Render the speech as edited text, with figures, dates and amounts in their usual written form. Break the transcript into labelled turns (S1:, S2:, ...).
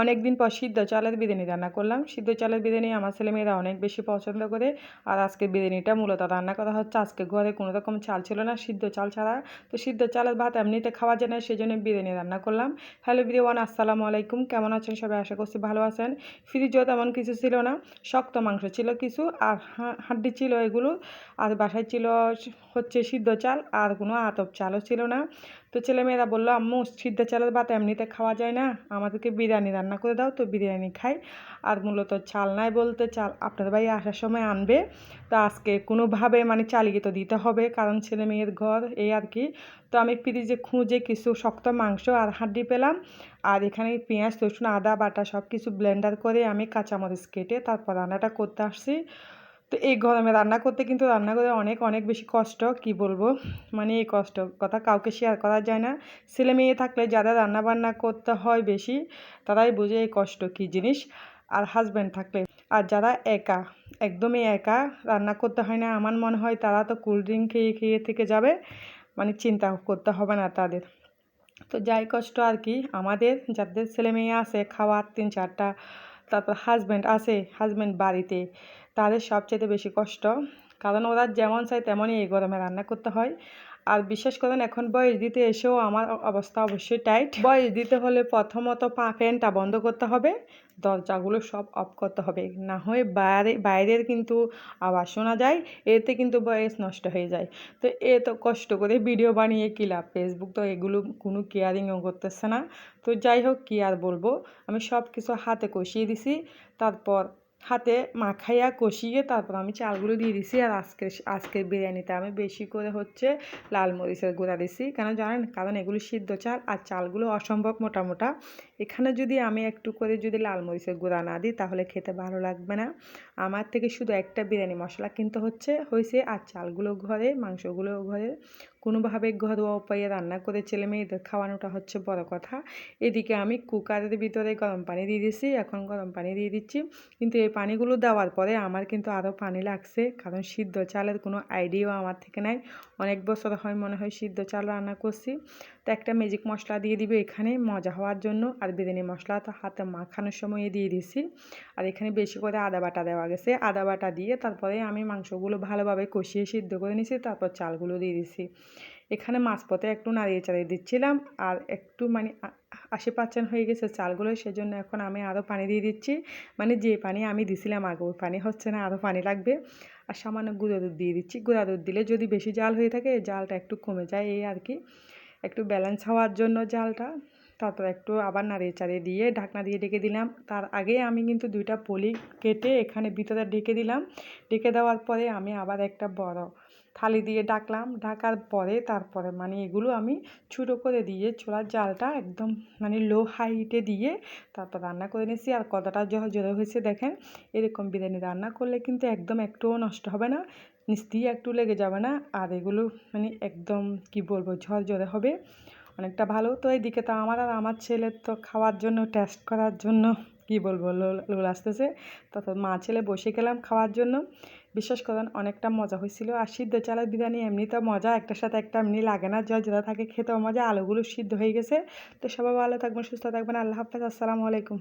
S1: অনেক দিন পর সিদ্ধ চালের বিরিয়ানি রান্না করলাম। সিদ্ধ চালের বিরিয়ানি আমার ছেলেমেয়েরা অনেক বেশি পছন্দ করে। আর আজকে বিরিয়ানিটা মূলত রান্না করা হচ্ছে। আজকে ঘরে কোনো রকম চাল ছিল না, সিদ্ধ চাল ছাড়া। তো সিদ্ধ চালের ভাত এমনিতে খাওয়া যায় না, সেই জন্য বিরিয়ানি রান্না করলাম। হ্যালো এভরিওয়ান, আসসালামু আলাইকুম। কেমন আছেন সবাই? আশা করছি ভালো আছেন। ফ্রিজেও তেমন কিছু ছিল না, শক্ত মাংস ছিল কিছু, আর হাড্ডি ছিল এগুলো। আর বাসায় ছিল হচ্ছে সিদ্ধ চাল, আর কোনো আতপ চালও ছিল না। তো ছেলেমেয়েরা বললো, আম্মু সিদ্ধ চালের ভাত এমনিতে খাওয়া যায় না, আমাদেরকে বিরিয়ানি রান্না করে দাও। তো বিরিয়ানি খাই। আর মূলত চাল নাই বলতে, চাল আপনার ভাই আসার সময় আনবে। তো আজকে কোনোভাবে মানে চালিয়ে তো দিতে হবে, কারণ ছেলে মেয়ের ঘর, এই আর কি। তো আমি ফ্রিজে খুঁজে কিছু শক্ত মাংস আর হাড্ডি পেলাম। আর এখানে পেঁয়াজ রসুন আদা বাটা সব কিছু ব্লেন্ডার করে আমি কাঁচামরিচ কেটে তারপর রান্নাটা করতে আসছি। তো এই গরমে রান্না করতে কিন্তু রান্না করে অনেক অনেক বেশি কষ্ট, কি বলবো। মানে এই কষ্ট কথা কাউকে শেয়ার করা যায় না। ছেলে মেয়ে থাকলে যারা রান্না বান্না করতে হয় বেশি, তারাই বোঝে এই কষ্ট কী জিনিস। আর হাজব্যান্ড থাকলে, আর যারা একা, একদমই একা, রান্না করতে হয় না, আমার মনে হয় তারা তো কোল্ড ড্রিঙ্ক খেয়ে খেয়ে থেকে যাবে। মানে চিন্তা করতে হবে না তাদের। তো যাই কষ্ট আর কি, আমাদের যাদের ছেলে মেয়ে আছে খাওয়ার 3-4টা, তারপর হাজব্যান্ড আছে, হাজব্যান্ড বাড়িতে, তাদের সবচেয়ে বেশি কষ্ট। কারণ ওরা যেমন চায় তেমনই এই গরমে রান্না করতে হয়। আর বিশেষ করেন এখন বয়স দিতে এসেও আমার অবস্থা অবশ্যই টাইট। বয়স দিতে হলে প্রথমত ফ্যানটা বন্ধ করতে হবে, দরজাগুলো সব অফ করতে হবে, না হয় বাইরের কিন্তু আওয়াজ শোনা যায়, এতে কিন্তু বয়স নষ্ট হয়ে যায়। তো তো কষ্ট করে ভিডিও বানিয়ে কী লাভ, ফেসবুক তো এগুলো কোনো কেয়ারিংও করতেছে না। তো যাই হোক, কী আর বলবো, আমি সব কিছু হাতে কষিয়ে দিছি, তারপর হাতে মাখাইয়া কষিয়ে তারপর আমি চালগুলো দিয়ে দিছি। আর আজকের বিরিয়ানিতে আমি বেশি করে হচ্ছে লাল মরিচের গুঁড়া দিছি, কেন জানেন? কারণ এগুলো সিদ্ধ চাল আর চালগুলো অসম্ভব মোটা মোটা। এখানে যদি আমি একটু করে যদি লাল মরিচের গুঁড়া না দিই তাহলে খেতে ভালো লাগবে না। আমার থেকে শুধু একটা বিরিয়ানি মশলা কিনতে হয়েছে, আর চালগুলো ঘরে, মাংসগুলো ঘরে, কোনোভাবে ঘরোয়া উপায়ে রান্না করে ছেলে মেয়েদের খাওয়ানোটা হচ্ছে বড় কথা। এদিকে আমি কুকারের ভিতরে গরম পানি দিয়ে দিচ্ছি, এখন গরম পানি দিয়ে দিচ্ছি। কিন্তু এই পানিগুলো দেওয়ার পরে আমার কিন্তু আরও পানি লাগছে, কারণ সিদ্ধ চালের কোনো আইডিয়াও আমার থেকে নাই। অনেক বছর হয় মনে হয় সিদ্ধ চাল রান্না করছি। তো একটা ম্যাজিক মশলা দিয়ে দিবে এখানে মজা হওয়ার জন্য, আর বিরিয়ানি মশলা তো হাতে মাখানোর সময় দিয়ে দিছি। আর এখানে বেশি করে আদা বাটা দেওয়া গেছে, আদা বাটা দিয়ে তারপরে আমি মাংসগুলো ভালোভাবে কষিয়ে সিদ্ধ করে নিয়েছি, তারপর চালগুলো দিয়ে দিছি। এখানে মাঝপথে একটু নাড়িয়ে চাড়িয়ে দিচ্ছিলাম, আর একটু মানে 80% হয়ে গেছে চালগুলো, সেজন্য এখন আমি আরও পানি দিয়ে দিচ্ছি। মানে যে পানি আমি দিছিলাম আগে ওই পানি হচ্ছে না, আরও পানি লাগবে। আর সামান্য গুঁড়ো দুধ দিয়ে দিচ্ছি, গুঁড়া দুধ দিলে যদি বেশি জাল হয়ে থাকে জালটা একটু কমে যায়, এই আর কি, একটু ব্যালেন্স হওয়ার জন্য জালটা। তারপর একটু আবার নাড়িয়ে চাড়িয়ে দিয়ে ঢাকনা দিয়ে ঢেকে দিলাম। তার আগে আমি কিন্তু 2টা পলি কেটে এখানে ভিতরে ঢেকে দিলাম। ঢেকে দেওয়ার পরে আমি আবার একটা বড় থালি দিয়ে ঢাকলাম। ঢাকার পরে তারপরে মানে এগুলো আমি ছোটো করে দিয়ে চুলার জালটা একদম মানে লো হাইটে দিয়ে তারপর রান্না করে নিয়েছি। আর কতটা ঝরঝরে হয়েছে দেখেন। এরকম বিরিয়ানি রান্না করলে কিন্তু একদম একটুও নষ্ট হবে না, নিচ দিয়ে একটু লেগে যাবে না। আর এগুলো মানে একদম কি বলবো, ঝরঝরে হবে, অনেকটা ভালো। তো এইদিকে তো আমার আর আমার ছেলের তো খাওয়ার জন্য, টেস্ট করার জন্য কি বলবো, লোল আসতেছে। তারপর মা ছেলে বসে গেলাম খাওয়ার জন্য। বিশ্বাস করেন অনেকটা মজা হয়েছিল। আর সিদ্ধ চালের বিরিয়ানি এমনিতেও মজা, একটার সাথে একটা এমনি লাগে না, যেটা থাকে খেতেও মজা। আলুগুলো সিদ্ধ হয়ে গেছে। তো সবাই ভালো থাকবেন, সুস্থ থাকবেন, আল্লাহ হাফেজ, আসসালামু আলাইকুম।